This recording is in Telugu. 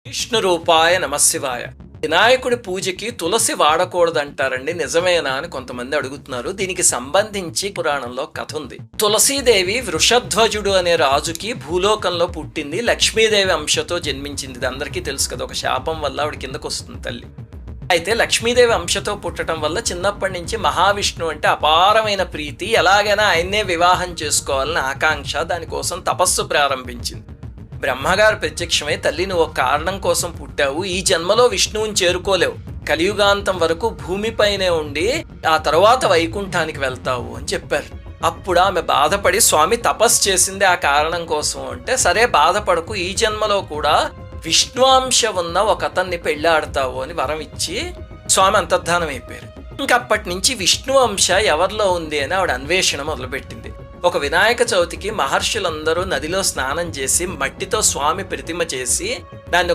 విష్ణు రూపాయ నమశివాయ. వినాయకుడి పూజకి తులసి వాడకూడదంటారండి, నిజమేనా అని కొంతమంది అడుగుతున్నారు. దీనికి సంబంధించి పురాణంలో కథ ఉంది. తులసీదేవి వృషధ్వజుడు అనే రాజుకి భూలోకంలో పుట్టింది. లక్ష్మీదేవి అంశతో జన్మించింది. ఇది అందరికీ తెలుసు కదా. ఒక శాపం వల్ల ఆవిడ కిందకు వస్తుంది తల్లి. అయితే లక్ష్మీదేవి అంశతో పుట్టడం వల్ల చిన్నప్పటి నుంచి మహావిష్ణు అంటే అపారమైన ప్రీతి. ఎలాగైనా ఆయన్నే వివాహం చేసుకోవాలని ఆకాంక్ష. దానికోసం తపస్సు ప్రారంభించింది. బ్రహ్మగారు ప్రత్యక్షమై, తల్లి నువ్వు ఒక కారణం కోసం పుట్టావు, ఈ జన్మలో విష్ణువుని చేరుకోలేవు, కలియుగాంతం వరకు భూమిపైనే ఉండి ఆ తర్వాత వైకుంఠానికి వెళ్తావు అని చెప్పారు. అప్పుడు ఆమె బాధపడి, స్వామి తపస్సు చేసింది ఆ కారణం కోసం అంటే, సరే బాధపడకు, ఈ జన్మలో కూడా విష్ణువాంశ ఉన్న ఒక అతన్ని పెళ్ళాడతావు అని వరం ఇచ్చి స్వామి అంతర్ధానం అయిపోయారు. ఇంకప్పటి నుంచి విష్ణు అంశ ఎవరిలో ఉంది అని ఆవిడ అన్వేషణ మొదలుపెట్టింది. ఒక వినాయక చవితికి మహర్షులందరూ నదిలో స్నానం చేసి మట్టితో స్వామి ప్రతిమ చేసి దాన్ని